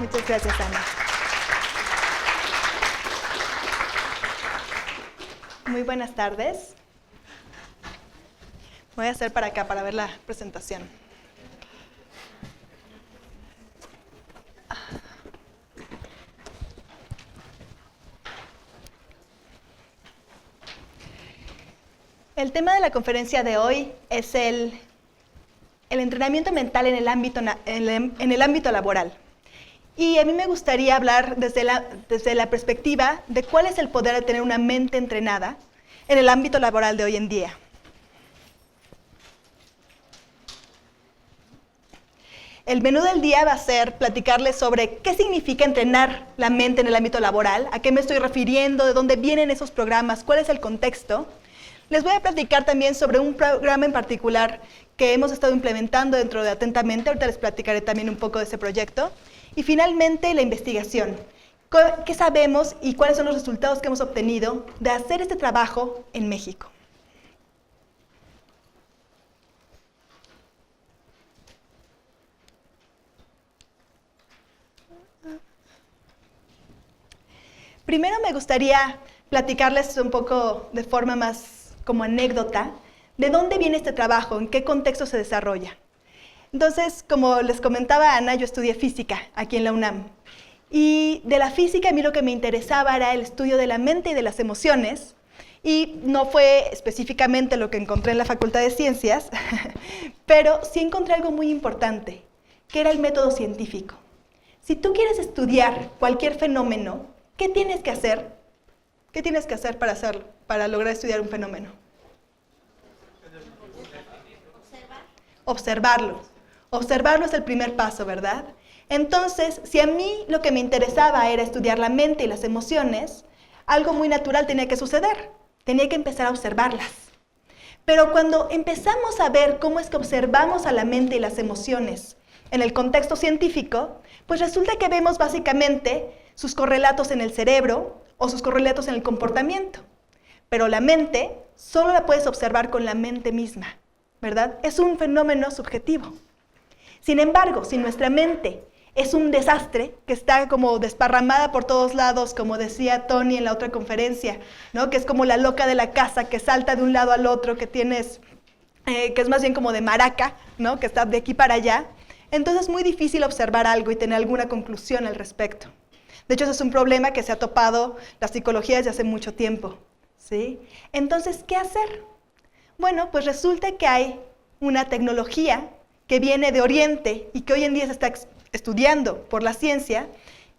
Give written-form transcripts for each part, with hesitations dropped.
Muchas gracias, Ana. Muy buenas tardes. Voy a hacer para acá para ver la presentación. El tema de la conferencia de hoy es el entrenamiento mental en el ámbito laboral. Y a mí me gustaría hablar desde la perspectiva de cuál es el poder de tener una mente entrenada en el ámbito laboral de hoy en día. El menú del día va a ser platicarles sobre qué significa entrenar la mente en el ámbito laboral, a qué me estoy refiriendo, de dónde vienen esos programas, cuál es el contexto. Les voy a platicar también sobre un programa en particular que hemos estado implementando dentro de Atentamente. Ahorita les platicaré también un poco de ese proyecto. Y finalmente, la investigación. ¿Qué sabemos y cuáles son los resultados que hemos obtenido de hacer este trabajo en México? Primero me gustaría platicarles un poco de forma más como anécdota, de dónde viene este trabajo, en qué contexto se desarrolla. Entonces, como les comentaba Ana, yo estudié física aquí en la UNAM. Y de la física a mí lo que me interesaba era el estudio de la mente y de las emociones. Y no fue específicamente lo que encontré en la Facultad de Ciencias, pero sí encontré algo muy importante, que era el método científico. Si tú quieres estudiar cualquier fenómeno, ¿qué tienes que hacer? ¿Qué tienes que hacer para hacerlo, para lograr estudiar un fenómeno? Observarlo. Observarlo es el primer paso, ¿verdad? Entonces, si a mí lo que me interesaba era estudiar la mente y las emociones, algo muy natural tenía que suceder. Tenía que empezar a observarlas. Pero cuando empezamos a ver cómo es que observamos a la mente y las emociones en el contexto científico, pues resulta que vemos básicamente sus correlatos en el cerebro o sus correlatos en el comportamiento. Pero la mente solo la puedes observar con la mente misma, ¿verdad? Es un fenómeno subjetivo. Sin embargo, si nuestra mente es un desastre, que está como desparramada por todos lados, como decía Tony en la otra conferencia, ¿no? Que es como la loca de la casa, que salta de un lado al otro, que es más bien como de maraca, ¿no? Que está de aquí para allá, entonces es muy difícil observar algo y tener alguna conclusión al respecto. De hecho, ese es un problema que se ha topado la psicología desde hace mucho tiempo, ¿sí? Entonces, ¿qué hacer? Bueno, pues resulta que hay una tecnología que viene de Oriente y que hoy en día se está estudiando por la ciencia,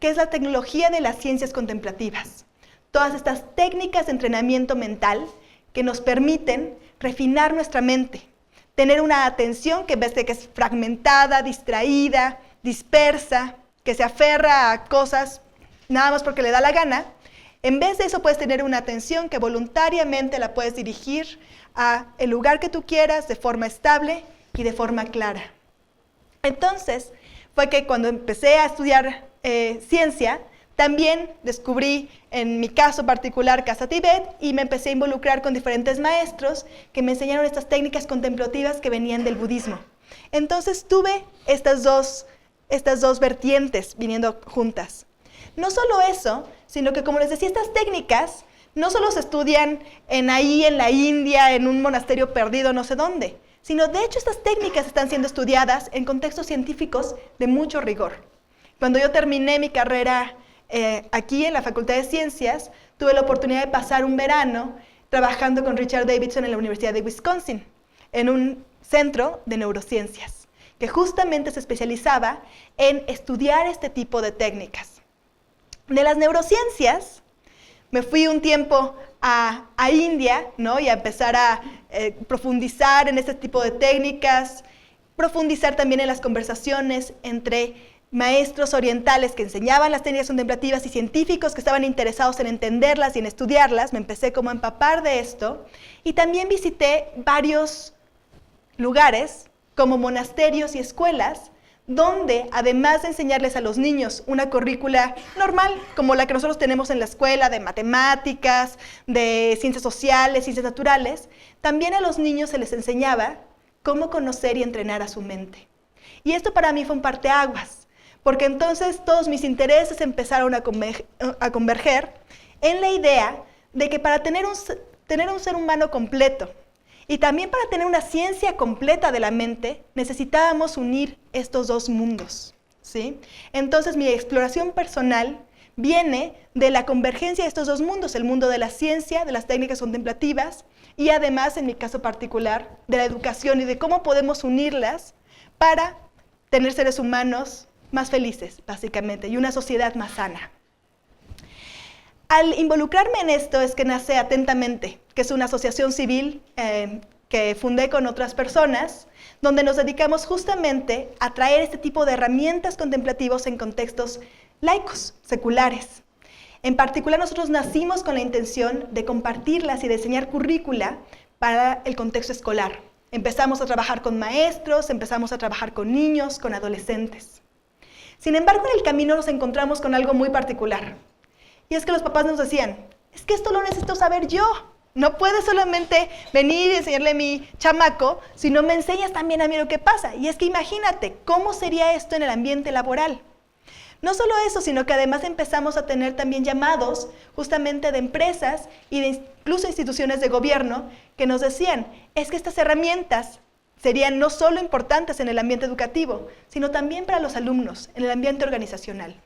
que es la tecnología de las ciencias contemplativas. Todas estas técnicas de entrenamiento mental que nos permiten refinar nuestra mente, tener una atención que en vez de que es fragmentada, distraída, dispersa, que se aferra a cosas nada más porque le da la gana, en vez de eso puedes tener una atención que voluntariamente la puedes dirigir a el lugar que tú quieras de forma estable y de forma clara. Entonces, fue que cuando empecé a estudiar ciencia, también descubrí, en mi caso particular, Casa Tibet, y me empecé a involucrar con diferentes maestros que me enseñaron estas técnicas contemplativas que venían del budismo. Entonces tuve estas dos vertientes viniendo juntas. No solo eso, sino que, como les decía, estas técnicas no solo se estudian en la India, en un monasterio perdido no sé dónde, sino de hecho estas técnicas están siendo estudiadas en contextos científicos de mucho rigor. Cuando yo terminé mi carrera aquí en la Facultad de Ciencias, tuve la oportunidad de pasar un verano trabajando con Richard Davidson en la Universidad de Wisconsin, en un centro de neurociencias, que justamente se especializaba en estudiar este tipo de técnicas. De las neurociencias, me fui un tiempo a India, ¿no? Y a empezar a profundizar en este tipo de técnicas, profundizar también en las conversaciones entre maestros orientales que enseñaban las técnicas contemplativas y científicos que estaban interesados en entenderlas y en estudiarlas. Me empecé como a empapar de esto y también visité varios lugares como monasterios y escuelas donde, además de enseñarles a los niños una currícula normal, como la que nosotros tenemos en la escuela, de matemáticas, de ciencias sociales, ciencias naturales, también a los niños se les enseñaba cómo conocer y entrenar a su mente. Y esto para mí fue un parteaguas, porque entonces todos mis intereses empezaron a converger en la idea de que para tener un ser humano completo y también para tener una ciencia completa de la mente, necesitábamos unir estos dos mundos, ¿sí? Entonces mi exploración personal viene de la convergencia de estos dos mundos, el mundo de la ciencia, de las técnicas contemplativas, y además, en mi caso particular, de la educación y de cómo podemos unirlas para tener seres humanos más felices, básicamente, y una sociedad más sana. Al involucrarme en esto es que nace Atentamente, que es una asociación civil que fundé con otras personas, donde nos dedicamos justamente a traer este tipo de herramientas contemplativas en contextos laicos, seculares. En particular, nosotros nacimos con la intención de compartirlas y de diseñar currícula para el contexto escolar. Empezamos a trabajar con maestros, empezamos a trabajar con niños, con adolescentes. Sin embargo, en el camino nos encontramos con algo muy particular. Y es que los papás nos decían, es que esto lo necesito saber yo. No puedes solamente venir y enseñarle a mi chamaco, sino me enseñas también a mí lo que pasa. Y es que imagínate, ¿cómo sería esto en el ambiente laboral? No solo eso, sino que además empezamos a tener también llamados justamente de empresas y de incluso instituciones de gobierno que nos decían, es que estas herramientas serían no solo importantes en el ambiente educativo, sino también para los alumnos, en el ambiente organizacional.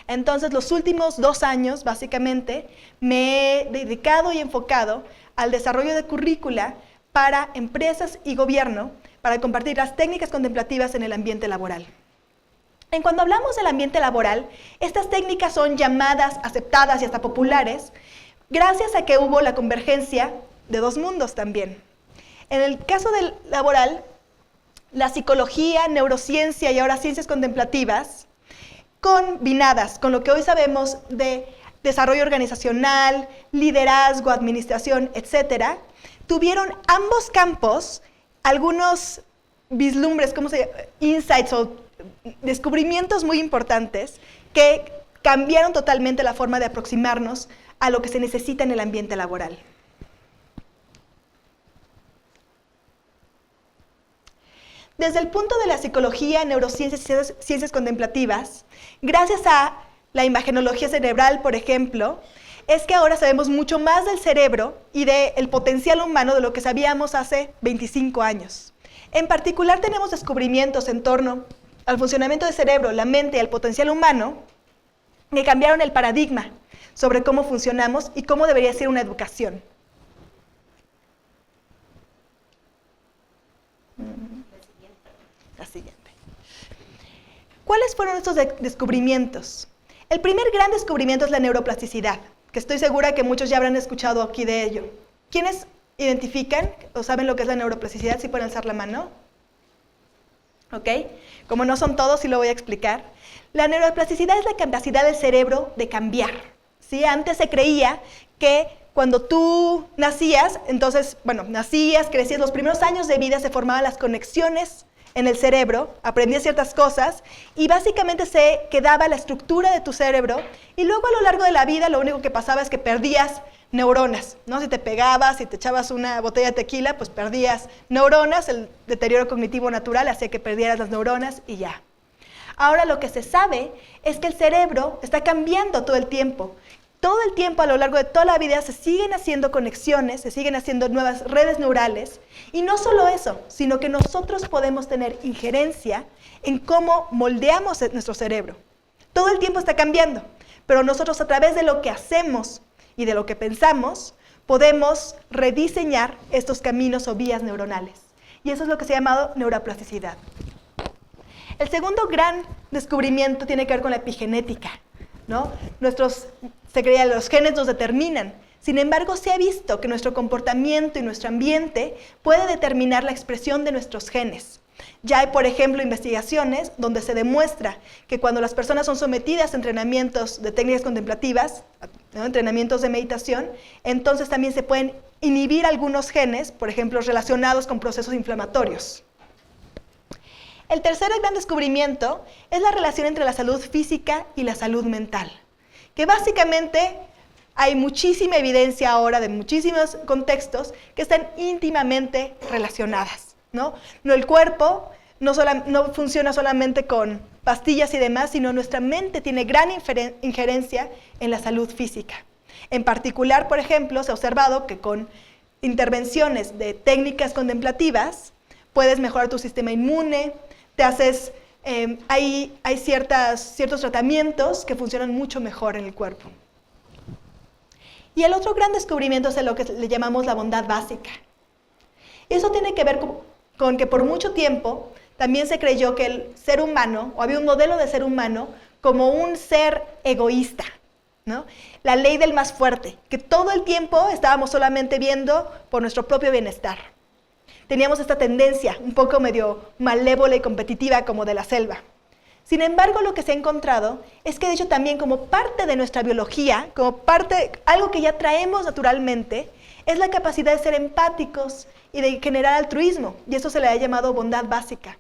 Entonces, los últimos 2 años, básicamente, me he dedicado y enfocado al desarrollo de currícula para empresas y gobierno, para compartir las técnicas contemplativas en el ambiente laboral. En cuando hablamos del ambiente laboral, estas técnicas son llamadas, aceptadas y hasta populares, gracias a que hubo la convergencia de 2 mundos también. En el caso del laboral, la psicología, neurociencia y ahora ciencias contemplativas, combinadas con lo que hoy sabemos de desarrollo organizacional, liderazgo, administración, etc., tuvieron ambos campos algunos vislumbres, insights o descubrimientos muy importantes que cambiaron totalmente la forma de aproximarnos a lo que se necesita en el ambiente laboral. Desde el punto de la psicología, neurociencias y ciencias contemplativas, gracias a la imagenología cerebral, por ejemplo, es que ahora sabemos mucho más del cerebro y del potencial humano de lo que sabíamos hace 25 años. En particular, tenemos descubrimientos en torno al funcionamiento del cerebro, la mente y el potencial humano que cambiaron el paradigma sobre cómo funcionamos y cómo debería ser una educación. La siguiente. ¿Cuáles fueron estos descubrimientos? El primer gran descubrimiento es la neuroplasticidad, que estoy segura que muchos ya habrán escuchado aquí de ello. ¿Quiénes identifican o saben lo que es la neuroplasticidad? ¿Sí pueden alzar la mano? ¿Ok? Como no son todos, sí lo voy a explicar. La neuroplasticidad es la capacidad del cerebro de cambiar, ¿sí? Antes se creía que cuando tú nacías, crecías, los primeros años de vida se formaban las conexiones en el cerebro, aprendías ciertas cosas y básicamente se quedaba la estructura de tu cerebro y luego a lo largo de la vida lo único que pasaba es que perdías neuronas, ¿no? Si te pegabas, si te echabas una botella de tequila, pues perdías neuronas, el deterioro cognitivo natural hacía que perdieras las neuronas y ya. Ahora lo que se sabe es que el cerebro está cambiando todo el tiempo. Todo el tiempo, a lo largo de toda la vida, se siguen haciendo conexiones, se siguen haciendo nuevas redes neurales. Y no solo eso, sino que nosotros podemos tener injerencia en cómo moldeamos nuestro cerebro. Todo el tiempo está cambiando, pero nosotros a través de lo que hacemos y de lo que pensamos, podemos rediseñar estos caminos o vías neuronales. Y eso es lo que se ha llamado neuroplasticidad. El segundo gran descubrimiento tiene que ver con la epigenética, ¿no? Se creía que los genes nos determinan. Sin embargo, se ha visto que nuestro comportamiento y nuestro ambiente puede determinar la expresión de nuestros genes. Ya hay, por ejemplo, investigaciones donde se demuestra que cuando las personas son sometidas a entrenamientos de técnicas contemplativas, ¿no? Entrenamientos de meditación, entonces también se pueden inhibir algunos genes, por ejemplo, relacionados con procesos inflamatorios. El tercer gran descubrimiento es la relación entre la salud física y la salud mental, que básicamente hay muchísima evidencia ahora de muchísimos contextos que están íntimamente relacionadas, ¿no? El cuerpo no funciona solamente con pastillas y demás, sino nuestra mente tiene gran injerencia en la salud física. En particular, por ejemplo, se ha observado que con intervenciones de técnicas contemplativas puedes mejorar tu sistema inmune, hay ciertos tratamientos que funcionan mucho mejor en el cuerpo. Y el otro gran descubrimiento es lo que le llamamos la bondad básica. Eso tiene que ver con que por mucho tiempo también se creyó que el ser humano, o había un modelo de ser humano, como un ser egoísta, ¿no? La ley del más fuerte, que todo el tiempo estábamos solamente viendo por nuestro propio bienestar. Teníamos esta tendencia un poco medio malévola y competitiva como de la selva. Sin embargo, lo que se ha encontrado es que de hecho también como parte de nuestra biología, algo que ya traemos naturalmente, es la capacidad de ser empáticos y de generar altruismo, y eso se le ha llamado bondad básica.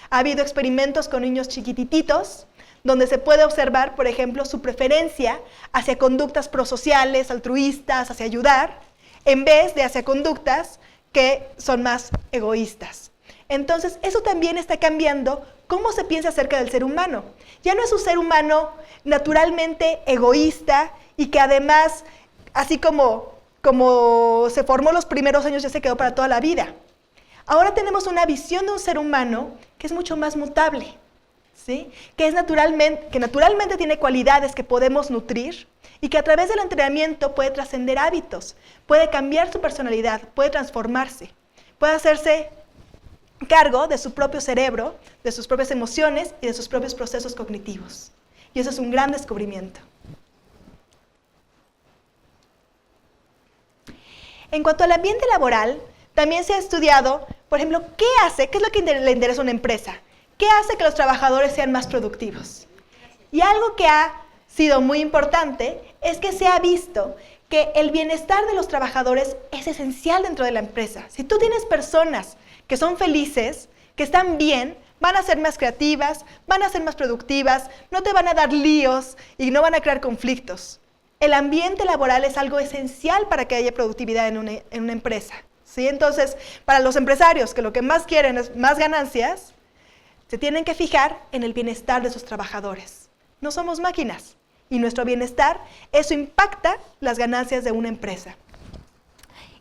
Ha habido experimentos con niños chiquititos, donde se puede observar, por ejemplo, su preferencia hacia conductas prosociales, altruistas, hacia ayudar, en vez de hacia conductas que son más egoístas. Entonces, eso también está cambiando cómo se piensa acerca del ser humano. Ya no es un ser humano naturalmente egoísta y que además, así como se formó los primeros años, ya se quedó para toda la vida. Ahora tenemos una visión de un ser humano que es mucho más mutable, ¿sí? Que naturalmente tiene cualidades que podemos nutrir y que a través del entrenamiento puede trascender hábitos, puede cambiar su personalidad, puede transformarse, puede hacerse cargo de su propio cerebro, de sus propias emociones y de sus propios procesos cognitivos. Y eso es un gran descubrimiento. En cuanto al ambiente laboral, también se ha estudiado, por ejemplo, qué es lo que le interesa a una empresa, qué hace que los trabajadores sean más productivos. Y algo que ha sido muy importante es que se ha visto que el bienestar de los trabajadores es esencial dentro de la empresa. Si tú tienes personas que son felices, que están bien, van a ser más creativas, van a ser más productivas, no te van a dar líos y no van a crear conflictos. El ambiente laboral es algo esencial para que haya productividad en una empresa, ¿sí? Entonces, para los empresarios que lo que más quieren es más ganancias, se tienen que fijar en el bienestar de sus trabajadores. No somos máquinas y nuestro bienestar, eso impacta las ganancias de una empresa.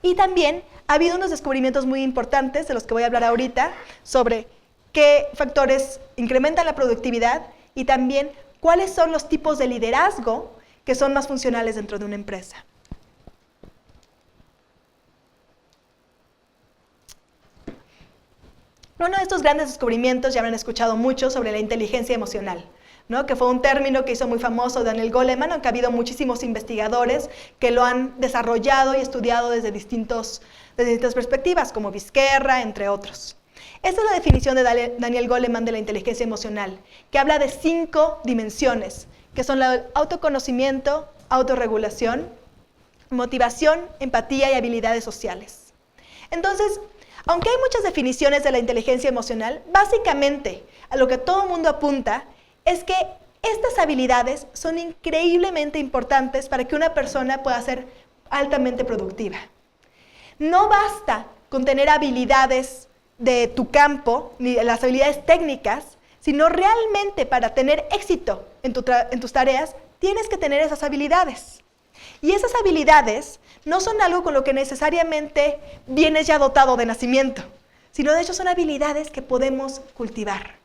Y también ha habido unos descubrimientos muy importantes, de los que voy a hablar ahorita, sobre qué factores incrementan la productividad y también cuáles son los tipos de liderazgo que son más funcionales dentro de una empresa. Uno de estos grandes descubrimientos, ya habrán escuchado mucho sobre la inteligencia emocional, ¿no? Que fue un término que hizo muy famoso Daniel Goleman, aunque ha habido muchísimos investigadores que lo han desarrollado y estudiado desde distintas perspectivas, como Vizquerra, entre otros. Esta es la definición de Daniel Goleman de la inteligencia emocional, que habla de 5 dimensiones, que son el autoconocimiento, autorregulación, motivación, empatía y habilidades sociales. Entonces, aunque hay muchas definiciones de la inteligencia emocional, básicamente a lo que todo el mundo apunta es que estas habilidades son increíblemente importantes para que una persona pueda ser altamente productiva. No basta con tener habilidades de tu campo, ni las habilidades técnicas, sino realmente para tener éxito en tus tareas, tienes que tener esas habilidades. Y esas habilidades no son algo con lo que necesariamente vienes ya dotado de nacimiento, sino de hecho son habilidades que podemos cultivar.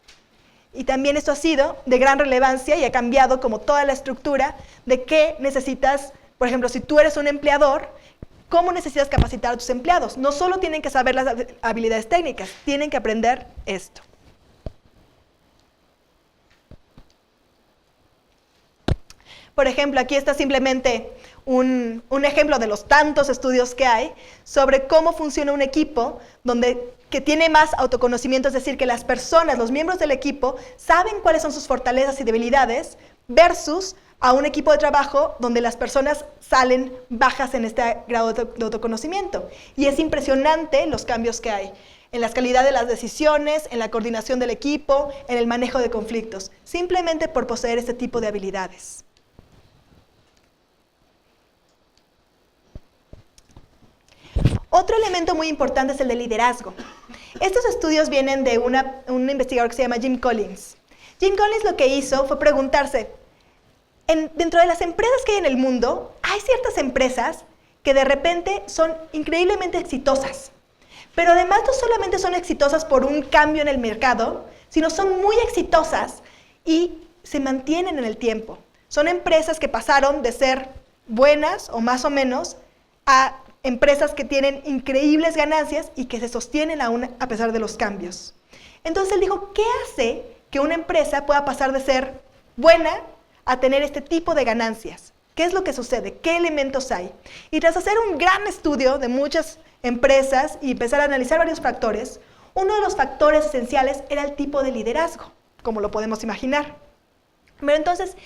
Y también esto ha sido de gran relevancia y ha cambiado como toda la estructura de qué necesitas, por ejemplo, si tú eres un empleador, cómo necesitas capacitar a tus empleados. No solo tienen que saber las habilidades técnicas, tienen que aprender esto. Por ejemplo, aquí está simplemente un ejemplo de los tantos estudios que hay sobre cómo funciona un equipo que tiene más autoconocimiento, es decir, que las personas, los miembros del equipo, saben cuáles son sus fortalezas y debilidades versus a un equipo de trabajo donde las personas salen bajas en este grado de autoconocimiento. Y es impresionante los cambios que hay en la calidad de las decisiones, en la coordinación del equipo, en el manejo de conflictos, simplemente por poseer este tipo de habilidades. Otro elemento muy importante es el de liderazgo. Estos estudios vienen de un investigador que se llama Jim Collins. Jim Collins lo que hizo fue preguntarse, dentro de las empresas que hay en el mundo, hay ciertas empresas que de repente son increíblemente exitosas. Pero además no solamente son exitosas por un cambio en el mercado, sino son muy exitosas y se mantienen en el tiempo. Son empresas que pasaron de ser buenas o más o menos a empresas que tienen increíbles ganancias y que se sostienen aún a pesar de los cambios. Entonces él dijo, ¿qué hace que una empresa pueda pasar de ser buena a tener este tipo de ganancias? ¿Qué es lo que sucede? ¿Qué elementos hay? Y tras hacer un gran estudio de muchas empresas y empezar a analizar varios factores, uno de los factores esenciales era el tipo de liderazgo, como lo podemos imaginar. Pero entonces,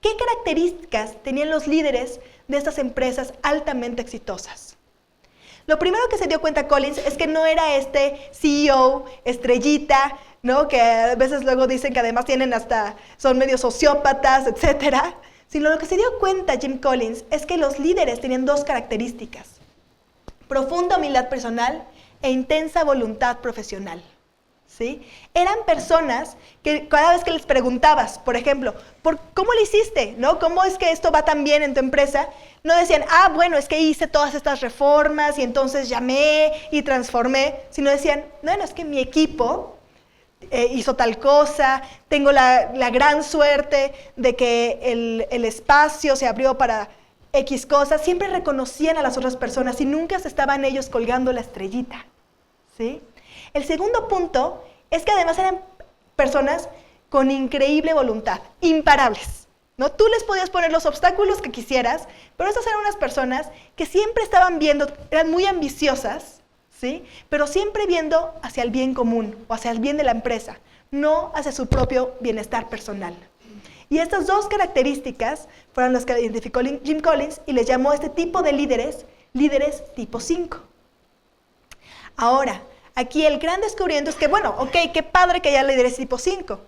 ¿qué características tenían los líderes de estas empresas altamente exitosas? Lo primero que se dio cuenta Collins es que no era este CEO, estrellita, ¿no? Que a veces luego dicen que además son medio sociópatas, etcétera. Sino lo que se dio cuenta Jim Collins es que los líderes tenían dos características: profunda humildad personal e intensa voluntad profesional. ¿Sí? Eran personas que cada vez que les preguntabas, por ejemplo, ¿cómo lo hiciste? ¿No? ¿Cómo es que esto va tan bien en tu empresa? No decían, bueno, es que hice todas estas reformas y entonces llamé y transformé, sino decían, no, es que mi equipo hizo tal cosa, tengo la gran suerte de que el espacio se abrió para X cosas. Siempre reconocían a las otras personas y nunca se estaban ellos colgando la estrellita. ¿Sí? El segundo punto es que además eran personas con increíble voluntad, imparables, ¿no? Tú les podías poner los obstáculos que quisieras, pero estas eran unas personas que siempre estaban viendo, eran muy ambiciosas, ¿sí? Pero siempre viendo hacia el bien común o hacia el bien de la empresa, no hacia su propio bienestar personal. Y estas dos características fueron las que identificó Jim Collins y les llamó a este tipo de líderes tipo 5. Ahora, aquí el gran descubrimiento es que, bueno, ok, qué padre que haya líderes tipo 5.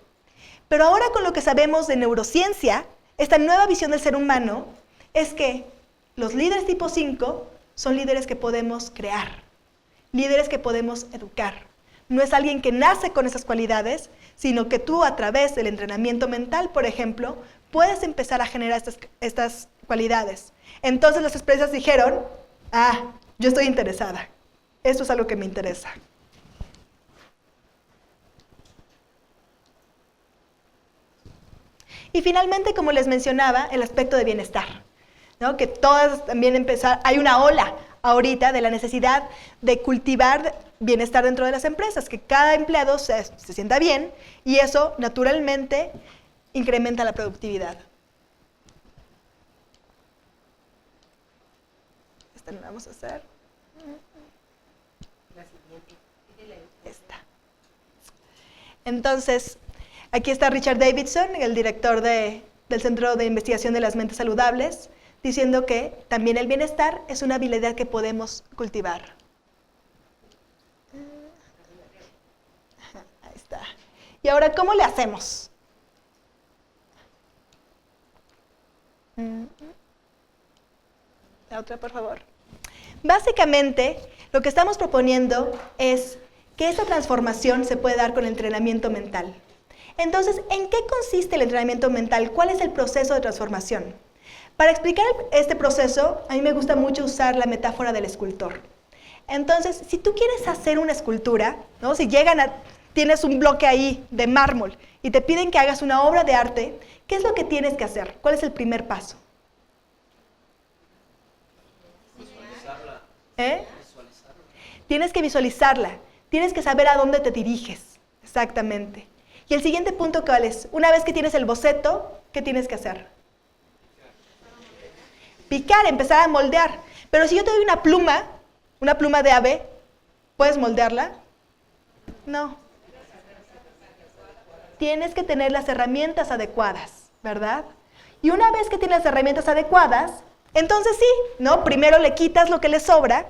Pero ahora con lo que sabemos de neurociencia, esta nueva visión del ser humano es que los líderes tipo 5 son líderes que podemos crear, líderes que podemos educar. No es alguien que nace con esas cualidades, sino que tú a través del entrenamiento mental, por ejemplo, puedes empezar a generar estas cualidades. Entonces las empresas dijeron, yo estoy interesada. Esto es algo que me interesa. Y finalmente, como les mencionaba, el aspecto de bienestar, ¿no? Que todas también hay una ola ahorita de la necesidad de cultivar bienestar dentro de las empresas, que cada empleado se sienta bien y eso naturalmente incrementa la productividad. Esta no la vamos a hacer. Esta. Entonces, aquí está Richard Davidson, el director del Centro de Investigación de las Mentes Saludables, diciendo que también el bienestar es una habilidad que podemos cultivar. Ahí está. Y ahora, ¿cómo le hacemos? La otra, por favor. Básicamente, lo que estamos proponiendo es que esta transformación se puede dar con el entrenamiento mental. Entonces, ¿en qué consiste el entrenamiento mental? ¿Cuál es el proceso de transformación? Para explicar este proceso, a mí me gusta mucho usar la metáfora del escultor. Entonces, si tú quieres hacer una escultura, ¿no? Si tienes un bloque ahí de mármol y te piden que hagas una obra de arte, ¿qué es lo que tienes que hacer? ¿Cuál es el primer paso? Visualizarla. Visualizarla. Tienes que visualizarla. Tienes que saber a dónde te diriges. Exactamente. Y el siguiente punto, ¿cuál es? Una vez que tienes el boceto, ¿qué tienes que hacer? Picar, empezar a moldear. Pero si yo te doy una pluma de ave, ¿puedes moldearla? No. Tienes que tener las herramientas adecuadas, ¿verdad? Y una vez que tienes las herramientas adecuadas, entonces sí, ¿no? Primero le quitas lo que le sobra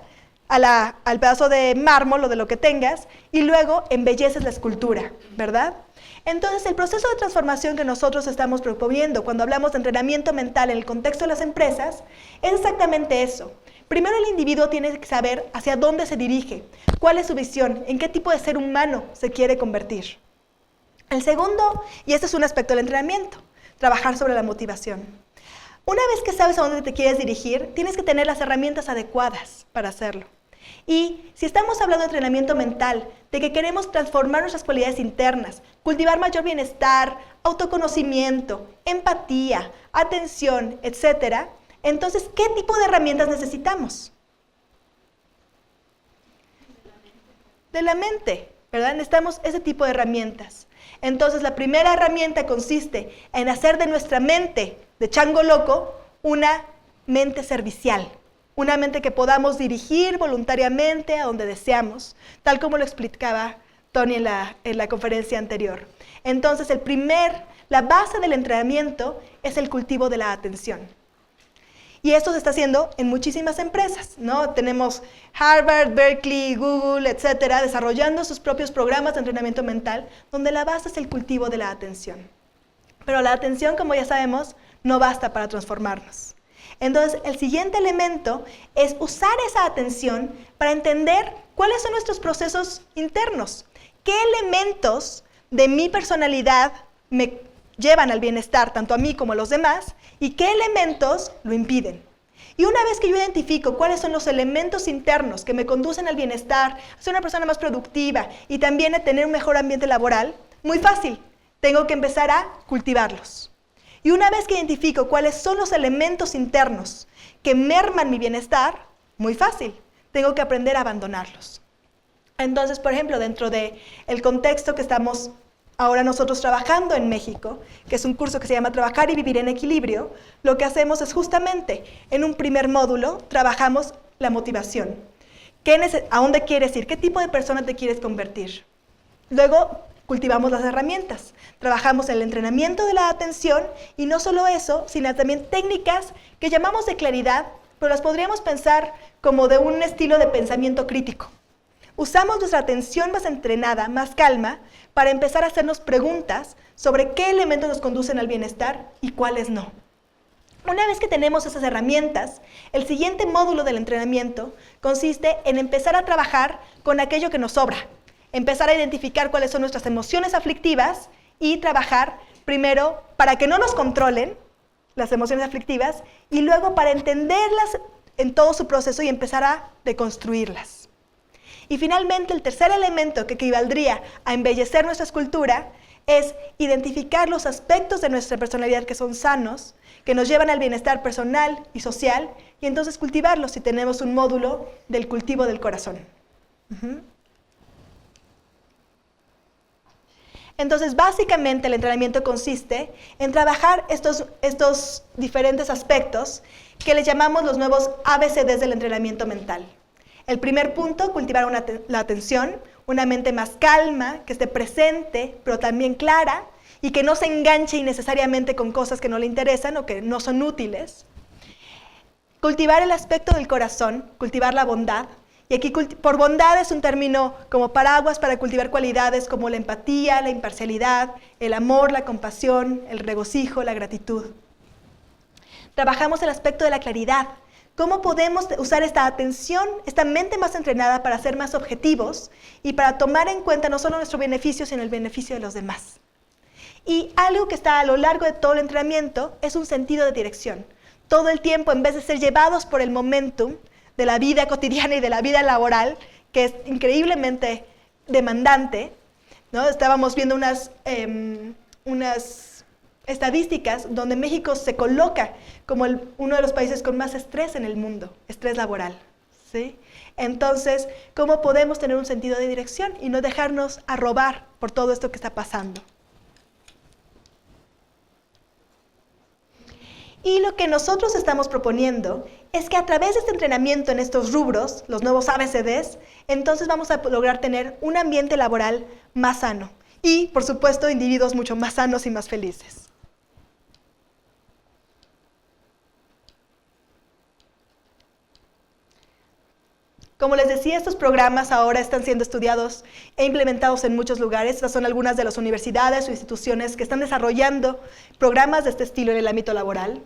al pedazo de mármol o de lo que tengas y luego embelleces la escultura, ¿verdad? Entonces, el proceso de transformación que nosotros estamos proponiendo cuando hablamos de entrenamiento mental en el contexto de las empresas es exactamente eso. Primero el individuo tiene que saber hacia dónde se dirige, cuál es su visión, en qué tipo de ser humano se quiere convertir. El segundo, y este es un aspecto del entrenamiento, trabajar sobre la motivación. Una vez que sabes a dónde te quieres dirigir, tienes que tener las herramientas adecuadas para hacerlo. Y si estamos hablando de entrenamiento mental, de que queremos transformar nuestras cualidades internas, cultivar mayor bienestar, autoconocimiento, empatía, atención, etc., entonces, ¿qué tipo de herramientas necesitamos? De la mente, ¿verdad? Necesitamos ese tipo de herramientas. Entonces, la primera herramienta consiste en hacer de nuestra mente de chango loco una mente servicial, una mente que podamos dirigir voluntariamente a donde deseamos, tal como lo explicaba Tony en la conferencia anterior. Entonces, la base del entrenamiento es el cultivo de la atención. Y esto se está haciendo en muchísimas empresas, ¿no? Tenemos Harvard, Berkeley, Google, etcétera, desarrollando sus propios programas de entrenamiento mental, donde la base es el cultivo de la atención. Pero la atención, como ya sabemos, no basta para transformarnos. Entonces, el siguiente elemento es usar esa atención para entender cuáles son nuestros procesos internos. ¿Qué elementos de mi personalidad me llevan al bienestar, tanto a mí como a los demás? ¿Y qué elementos lo impiden? Y una vez que yo identifico cuáles son los elementos internos que me conducen al bienestar, a ser una persona más productiva y también a tener un mejor ambiente laboral, muy fácil, tengo que empezar a cultivarlos. Y una vez que identifico cuáles son los elementos internos que merman mi bienestar, muy fácil, tengo que aprender a abandonarlos. Entonces, por ejemplo, dentro del contexto que estamos ahora nosotros trabajando en México, que es un curso que se llama Trabajar y Vivir en Equilibrio, lo que hacemos es justamente, en un primer módulo, trabajamos la motivación. ¿A dónde quieres ir? ¿Qué tipo de persona te quieres convertir? Luego, cultivamos las herramientas. Trabajamos el entrenamiento de la atención y no solo eso, sino también técnicas que llamamos de claridad, pero las podríamos pensar como de un estilo de pensamiento crítico. Usamos nuestra atención más entrenada, más calma, para empezar a hacernos preguntas sobre qué elementos nos conducen al bienestar y cuáles no. Una vez que tenemos esas herramientas, el siguiente módulo del entrenamiento consiste en empezar a trabajar con aquello que nos sobra. Empezar a identificar cuáles son nuestras emociones aflictivas y trabajar primero para que no nos controlen las emociones aflictivas y luego para entenderlas en todo su proceso y empezar a deconstruirlas. Y finalmente, el tercer elemento que equivaldría a embellecer nuestra escultura es identificar los aspectos de nuestra personalidad que son sanos, que nos llevan al bienestar personal y social, y entonces cultivarlos si tenemos un módulo del cultivo del corazón. Entonces, básicamente el entrenamiento consiste en trabajar estos diferentes aspectos que les llamamos los nuevos ABCDs del entrenamiento mental. El primer punto, cultivar la atención, una mente más calma, que esté presente, pero también clara, y que no se enganche innecesariamente con cosas que no le interesan o que no son útiles. Cultivar el aspecto del corazón, cultivar la bondad. Y aquí por bondad es un término como paraguas para cultivar cualidades como la empatía, la imparcialidad, el amor, la compasión, el regocijo, la gratitud. Trabajamos el aspecto de la claridad. ¿Cómo podemos usar esta atención, esta mente más entrenada para ser más objetivos y para tomar en cuenta no solo nuestro beneficio, sino el beneficio de los demás? Y algo que está a lo largo de todo el entrenamiento es un sentido de dirección. Todo el tiempo, en vez de ser llevados por el momentum de la vida cotidiana y de la vida laboral, que es increíblemente demandante, ¿no? Estábamos viendo unas estadísticas donde México se coloca como uno de los países con más estrés en el mundo, estrés laboral, ¿sí? Entonces, ¿cómo podemos tener un sentido de dirección y no dejarnos arrobar por todo esto que está pasando? Y lo que nosotros estamos proponiendo es que a través de este entrenamiento en estos rubros, los nuevos ABCDs, entonces vamos a lograr tener un ambiente laboral más sano y, por supuesto, individuos mucho más sanos y más felices. Como les decía, estos programas ahora están siendo estudiados e implementados en muchos lugares. Estas son algunas de las universidades o instituciones que están desarrollando programas de este estilo en el ámbito laboral.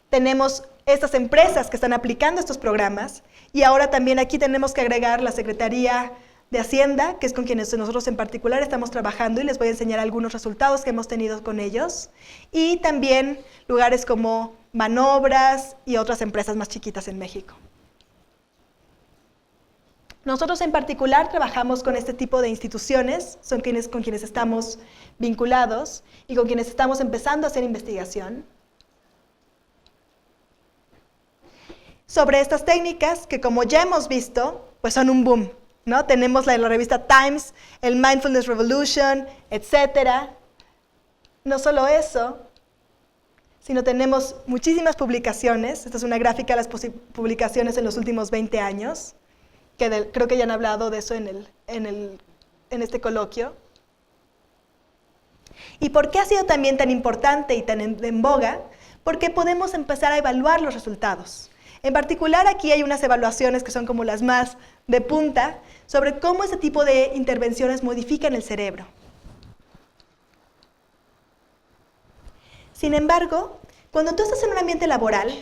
tenemos estas empresas que están aplicando estos programas, y ahora también aquí tenemos que agregar la Secretaría de Hacienda, que es con quienes nosotros en particular estamos trabajando, y les voy a enseñar algunos resultados que hemos tenido con ellos, y también lugares como Manobras y otras empresas más chiquitas en México. Nosotros en particular trabajamos con este tipo de instituciones, son con quienes estamos vinculados y con quienes estamos empezando a hacer investigación sobre estas técnicas que, como ya hemos visto, pues son un boom, ¿no? Tenemos la revista Times, el Mindfulness Revolution, etc. No solo eso, sino tenemos muchísimas publicaciones. Esta es una gráfica de las publicaciones en los últimos 20 años, que creo que ya han hablado de eso en este coloquio. ¿Y por qué ha sido también tan importante y tan en boga? Porque podemos empezar a evaluar los resultados. En particular, aquí hay unas evaluaciones que son como las más de punta sobre cómo este tipo de intervenciones modifican el cerebro. Sin embargo, cuando tú estás en un ambiente laboral,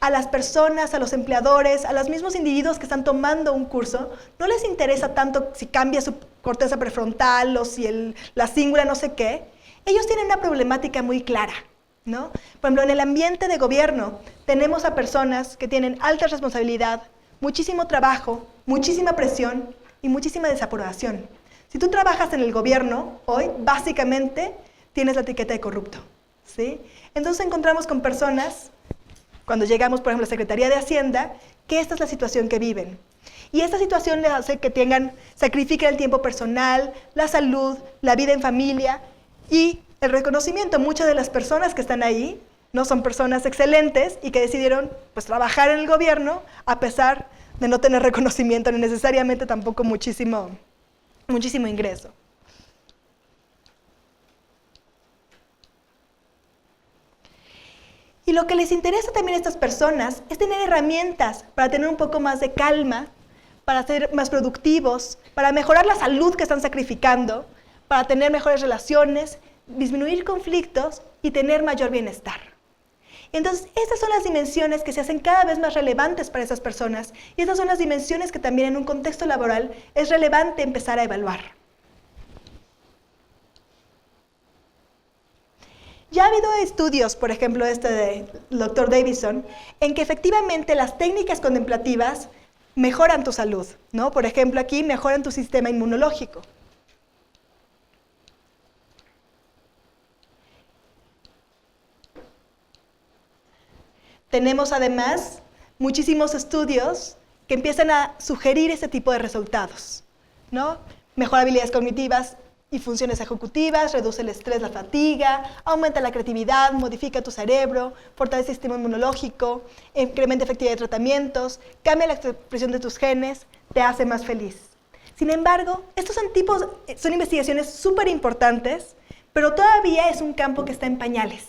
a las personas, a los empleadores, a los mismos individuos que están tomando un curso, no les interesa tanto si cambia su corteza prefrontal o si la cingula no sé qué. Ellos tienen una problemática muy clara, ¿no? Por ejemplo, en el ambiente de gobierno tenemos a personas que tienen alta responsabilidad, muchísimo trabajo, muchísima presión y muchísima desaprobación. Si tú trabajas en el gobierno hoy, básicamente tienes la etiqueta de corrupto, ¿sí? Entonces encontramos con personas, cuando llegamos, por ejemplo, a la Secretaría de Hacienda, que esta es la situación que viven. Y esta situación les hace que sacrifiquen el tiempo personal, la salud, la vida en familia y el reconocimiento. Muchas de las personas que están ahí no son personas excelentes y que decidieron pues, trabajar en el gobierno a pesar de no tener reconocimiento ni necesariamente tampoco muchísimo ingreso. Y lo que les interesa también a estas personas es tener herramientas para tener un poco más de calma, para ser más productivos, para mejorar la salud que están sacrificando, para tener mejores relaciones, disminuir conflictos y tener mayor bienestar. Entonces, estas son las dimensiones que se hacen cada vez más relevantes para esas personas, y estas son las dimensiones que también en un contexto laboral es relevante empezar a evaluar. Ya ha habido estudios, por ejemplo este del Dr. Davidson, en que efectivamente las técnicas contemplativas mejoran tu salud, ¿no? Por ejemplo, aquí mejoran tu sistema inmunológico. Tenemos además muchísimos estudios que empiezan a sugerir este tipo de resultados, ¿no? Mejora habilidades cognitivas y funciones ejecutivas, reduce el estrés, la fatiga, aumenta la creatividad, modifica tu cerebro, fortalece el sistema inmunológico, incrementa efectividad de tratamientos, cambia la expresión de tus genes, te hace más feliz. Sin embargo, estos son investigaciones súper importantes, pero todavía es un campo que está en pañales.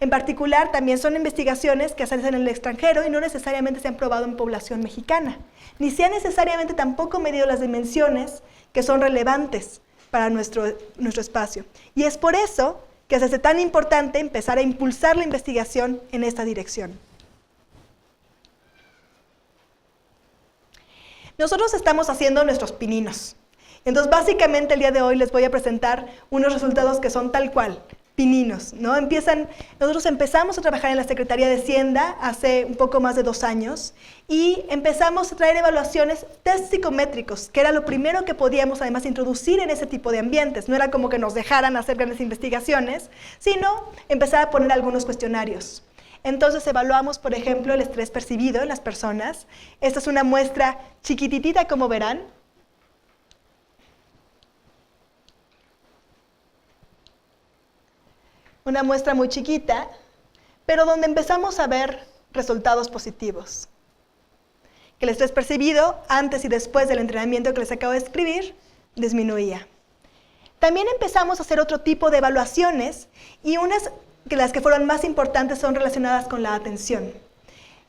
En particular, también son investigaciones que se hacen en el extranjero y no necesariamente se han probado en población mexicana, ni se han necesariamente tampoco medido las dimensiones que son relevantes para nuestro espacio. Y es por eso que se hace tan importante empezar a impulsar la investigación en esta dirección. Nosotros estamos haciendo nuestros pininos. Entonces, básicamente, el día de hoy les voy a presentar unos resultados que son tal cual, pininos, ¿no? Nosotros empezamos a trabajar en la Secretaría de Hacienda hace un poco más de 2 años y empezamos a traer evaluaciones, test psicométricos, que era lo primero que podíamos además introducir en ese tipo de ambientes. No era como que nos dejaran hacer grandes investigaciones, sino empezar a poner algunos cuestionarios. Entonces evaluamos, por ejemplo, el estrés percibido en las personas. Esta es una muestra chiquititita, como verán. Una muestra muy chiquita, pero donde empezamos a ver resultados positivos. Que el estrés percibido, antes y después del entrenamiento que les acabo de describir, disminuía. También empezamos a hacer otro tipo de evaluaciones, y las que fueron más importantes son relacionadas con la atención.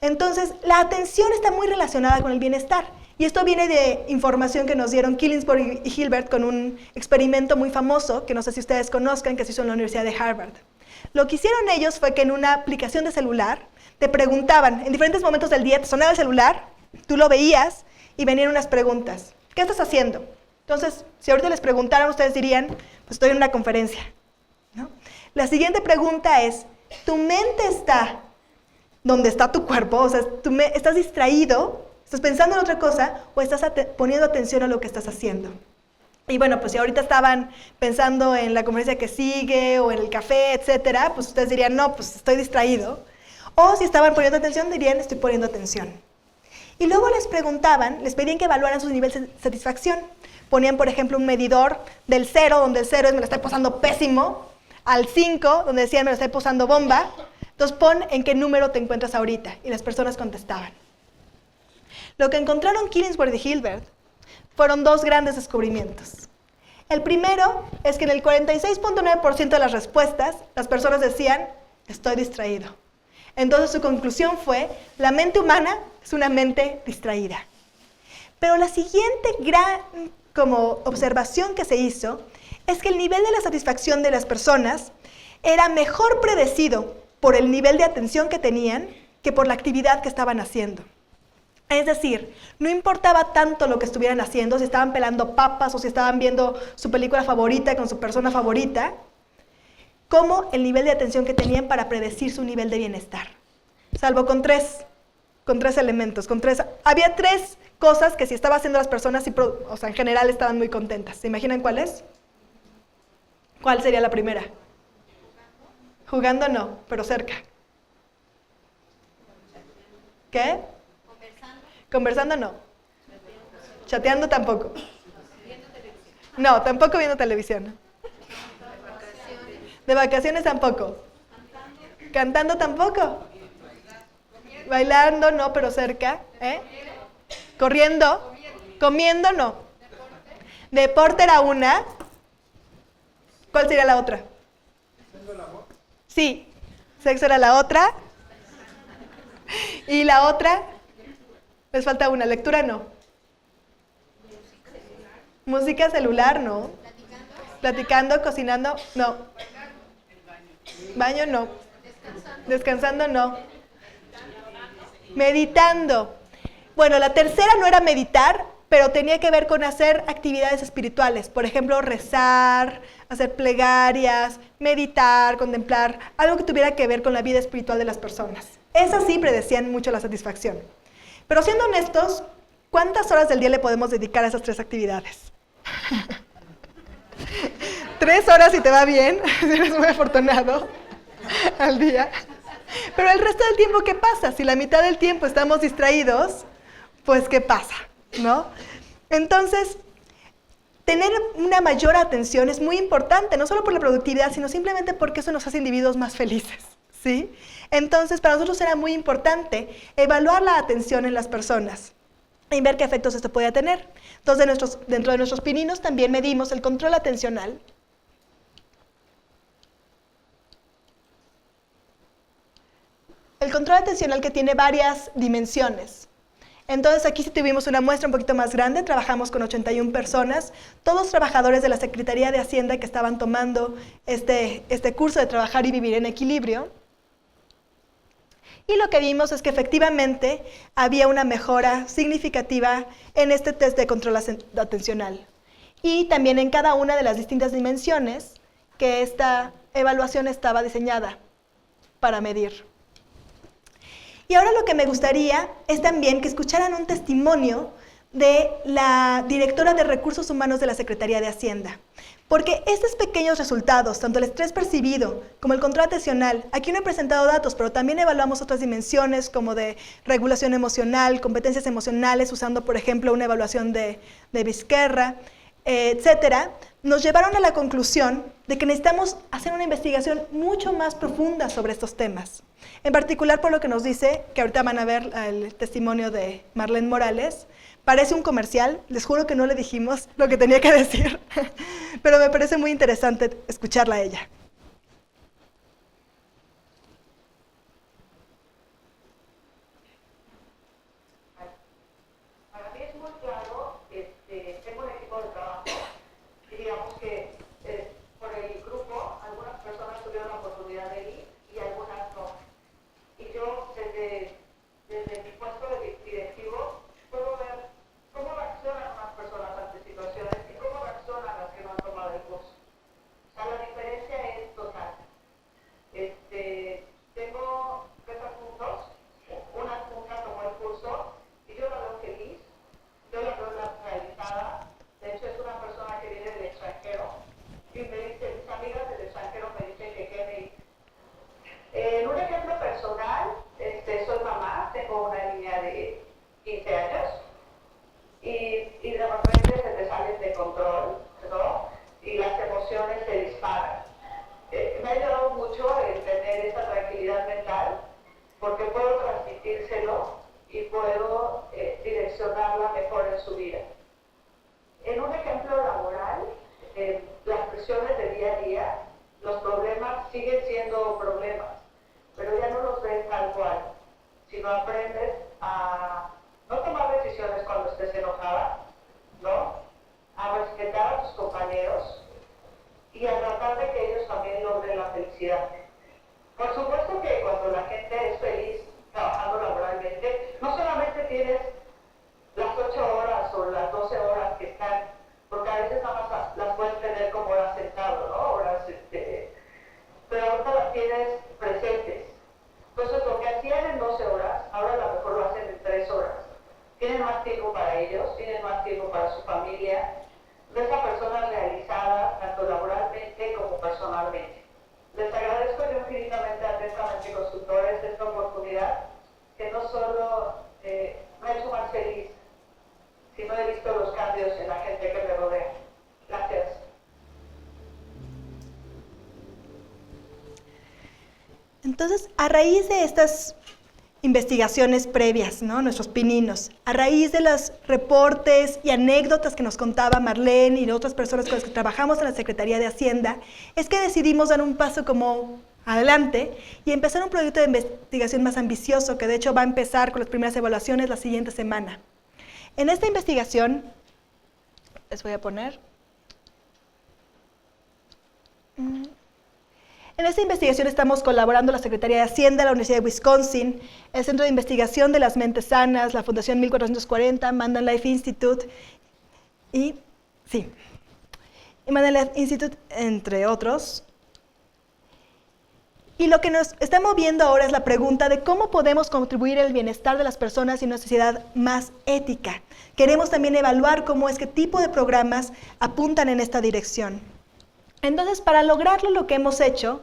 Entonces, la atención está muy relacionada con el bienestar. Y esto viene de información que nos dieron Killingsworth y Hilbert con un experimento muy famoso, que no sé si ustedes conozcan, que se hizo en la Universidad de Harvard. Lo que hicieron ellos fue que en una aplicación de celular te preguntaban, en diferentes momentos del día te sonaba el celular, tú lo veías y venían unas preguntas. ¿Qué estás haciendo? Entonces, si ahorita les preguntaran, ustedes dirían, pues estoy en una conferencia, ¿no? La siguiente pregunta es, ¿tu mente está donde está tu cuerpo? O sea, ¿estás distraído? ¿Estás pensando en otra cosa? ¿O estás poniendo atención a lo que estás haciendo? Y bueno, pues si ahorita estaban pensando en la conferencia que sigue o en el café, etcétera, pues ustedes dirían, no, pues estoy distraído. O si estaban poniendo atención, dirían, estoy poniendo atención. Y luego les preguntaban, les pedían que evaluaran su nivel de satisfacción. Ponían, por ejemplo, un medidor del 0, donde el 0 es me lo estoy pasando pésimo, al 5, donde decían me lo estoy pasando bomba. Entonces pon en qué número te encuentras ahorita. Y las personas contestaban. Lo que encontraron Killingsworth y Hilbert fueron dos grandes descubrimientos. El primero es que en el 46.9% de las respuestas, las personas decían, estoy distraído. Entonces su conclusión fue, la mente humana es una mente distraída. Pero la siguiente gran observación que se hizo es que el nivel de la satisfacción de las personas era mejor predecido por el nivel de atención que tenían que por la actividad que estaban haciendo. Es decir, no importaba tanto lo que estuvieran haciendo, si estaban pelando papas o si estaban viendo su película favorita con su persona favorita, como el nivel de atención que tenían para predecir su nivel de bienestar. Salvo con tres elementos. Había tres cosas que si estaba haciendo las personas, o sea, en general estaban muy contentas. ¿Se imaginan cuáles? ¿Cuál sería la primera? Jugando no, pero cerca. ¿Qué? Conversando no. Chateando tampoco. No, tampoco viendo televisión. De vacaciones tampoco. Cantando tampoco. Bailando no, pero cerca. Corriendo. Comiendo no. Deporte era una. ¿Cuál sería la otra? Sí, sexo era la otra. ¿Y la otra? Les falta una. Lectura no. Música celular no. Platicando, cocinando no. Baño no. Descansando no. Meditando. Bueno, la tercera no era meditar, pero tenía que ver con hacer actividades espirituales. Por ejemplo, rezar, hacer plegarias, meditar, contemplar, algo que tuviera que ver con la vida espiritual de las personas. Esas sí predecían mucho la satisfacción. Pero siendo honestos, ¿cuántas horas del día le podemos dedicar a esas tres actividades? 3 horas si te va bien, si eres muy afortunado al día. Pero el resto del tiempo, ¿qué pasa? Si la mitad del tiempo estamos distraídos, pues ¿qué pasa? ¿No? Entonces, tener una mayor atención es muy importante, no solo por la productividad, sino simplemente porque eso nos hace individuos más felices, ¿sí? Entonces, para nosotros era muy importante evaluar la atención en las personas y ver qué efectos esto podía tener. Entonces, dentro de nuestros pininos también medimos el control atencional. El control atencional que tiene varias dimensiones. Entonces aquí sí tuvimos una muestra un poquito más grande, trabajamos con 81 personas, todos trabajadores de la Secretaría de Hacienda que estaban tomando este curso de trabajar y vivir en equilibrio. Y lo que vimos es que efectivamente había una mejora significativa en este test de control atencional. Y también en cada una de las distintas dimensiones que esta evaluación estaba diseñada para medir. Y ahora lo que me gustaría es también que escucharan un testimonio de la directora de Recursos Humanos de la Secretaría de Hacienda. Porque estos pequeños resultados, tanto el estrés percibido como el control atencional, aquí no he presentado datos, pero también evaluamos otras dimensiones como de regulación emocional, competencias emocionales, usando por ejemplo una evaluación de Vizquerra, etcétera, nos llevaron a la conclusión de que necesitamos hacer una investigación mucho más profunda sobre estos temas. En particular por lo que nos dice, que ahorita van a ver el testimonio de Marlene Morales, parece un comercial, les juro que no le dijimos lo que tenía que decir, pero me parece muy interesante escucharla a ella. Para mí es muy claro, tengo un equipo de trabajo y digamos que por el grupo algunas personas tuvieron la oportunidad de haga mejor en su vida. En un ejemplo laboral, las presiones de día a día, los problemas siguen siendo problemas, pero ya no los ves tal cual, sino aprendes a no tomar decisiones cuando estés enojada, ¿no? A respetar a tus compañeros y a tratar de que ellos también logren la felicidad. Por supuesto que cuando la gente es feliz trabajando laboralmente, no solamente tienes las 8 horas o las 12 horas que están, porque a veces nada más las puedes tener como horas sentado, ¿no? Horas, pero ahorita las tienes presentes. Entonces lo que hacían en 12 horas, ahora a lo mejor lo hacen en 3 horas. Tienen más tiempo para ellos, tienen más tiempo para su familia, de esa persona realizada tanto laboralmente como personalmente. Les agradezco yo infinitamente a Atentamente Consultores esta oportunidad que no solo me ha hecho más feliz, sino he visto los cambios en la gente que me rodea. Gracias. Entonces, a raíz de estas investigaciones previas, ¿no? Nuestros pininos, a raíz de los reportes y anécdotas que nos contaba Marlene y de otras personas con las que trabajamos en la Secretaría de Hacienda, es que decidimos dar un paso como adelante y empezar un proyecto de investigación más ambicioso, que de hecho va a empezar con las primeras evaluaciones la siguiente semana. En esta investigación, les voy a poner... En esta investigación estamos colaborando la Secretaría de Hacienda, la Universidad de Wisconsin, el Centro de Investigación de las Mentes Sanas, la Fundación 1440, Mandan Life Institute Mandan Life Institute, entre otros. Y lo que nos está moviendo ahora es la pregunta de cómo podemos contribuir al bienestar de las personas y una sociedad más ética. Queremos también evaluar cómo es, qué tipo de programas apuntan en esta dirección. Entonces, para lograrlo, lo que hemos hecho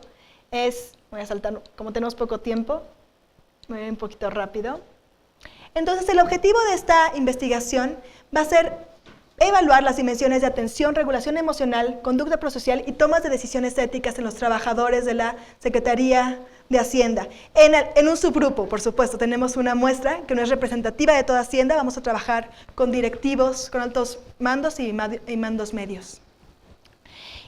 es, voy a saltar, como tenemos poco tiempo, voy a ir un poquito rápido. Entonces, el objetivo de esta investigación va a ser evaluar las dimensiones de atención, regulación emocional, conducta prosocial y tomas de decisiones éticas en los trabajadores de la Secretaría de Hacienda. En un subgrupo, por supuesto, tenemos una muestra que no es representativa de toda Hacienda, vamos a trabajar con directivos, con altos mandos y mandos medios.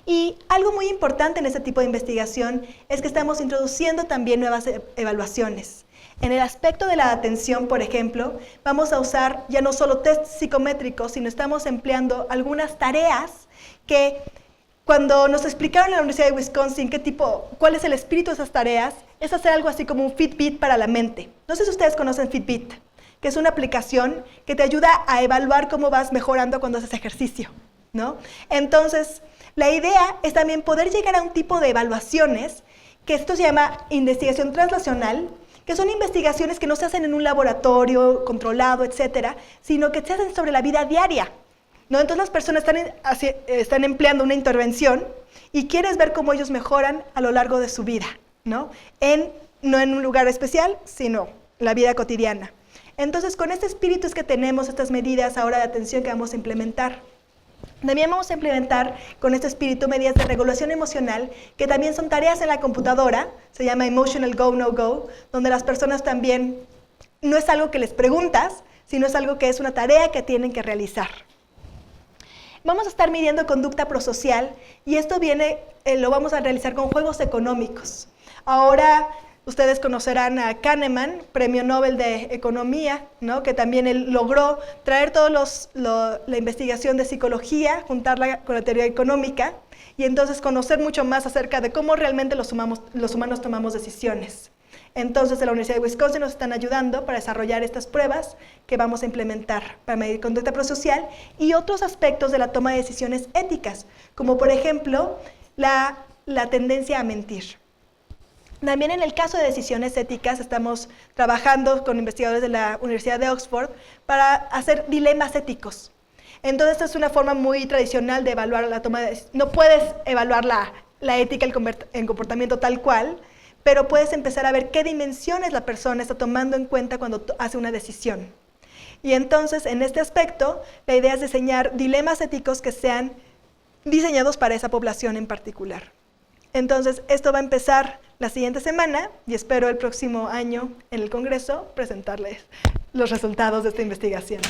Y algo muy importante en este tipo de investigación es que estamos introduciendo también nuevas evaluaciones. En el aspecto de la atención, por ejemplo, vamos a usar ya no solo test psicométricos, sino estamos empleando algunas tareas que cuando nos explicaron en la Universidad de Wisconsin cuál es el espíritu de esas tareas, es hacer algo así como un Fitbit para la mente. No sé si ustedes conocen Fitbit, que es una aplicación que te ayuda a evaluar cómo vas mejorando cuando haces ejercicio, ¿no? Entonces, la idea es también poder llegar a un tipo de evaluaciones, que esto se llama investigación translacional, que son investigaciones que no se hacen en un laboratorio controlado, etcétera, sino que se hacen sobre la vida diaria, ¿no? Entonces las personas están empleando una intervención y quieres ver cómo ellos mejoran a lo largo de su vida, ¿no? No en un lugar especial, sino la vida cotidiana. Entonces, con este espíritu es que tenemos estas medidas ahora de atención que vamos a implementar. También vamos a implementar con este espíritu medidas de regulación emocional, que también son tareas en la computadora, se llama Emotional Go, No Go, donde las personas también, no es algo que les preguntas, sino es algo que es una tarea que tienen que realizar. Vamos a estar midiendo conducta prosocial y esto lo vamos a realizar con juegos económicos. Ahora, ustedes conocerán a Kahneman, Premio Nobel de Economía, ¿no? Que también él logró traer toda la investigación de psicología, juntarla con la teoría económica, y entonces conocer mucho más acerca de cómo realmente los humanos tomamos decisiones. Entonces, en la Universidad de Wisconsin nos están ayudando para desarrollar estas pruebas que vamos a implementar para medir conducta prosocial y otros aspectos de la toma de decisiones éticas, como por ejemplo, la tendencia a mentir. También en el caso de decisiones éticas estamos trabajando con investigadores de la Universidad de Oxford para hacer dilemas éticos. Entonces, esta es una forma muy tradicional de evaluar la toma de decisiones. No puedes evaluar la ética, el comportamiento tal cual, pero puedes empezar a ver qué dimensiones la persona está tomando en cuenta cuando hace una decisión. Y entonces, en este aspecto, la idea es diseñar dilemas éticos que sean diseñados para esa población en particular. Entonces, esto va a empezar la siguiente semana y espero el próximo año en el Congreso presentarles los resultados de esta investigación.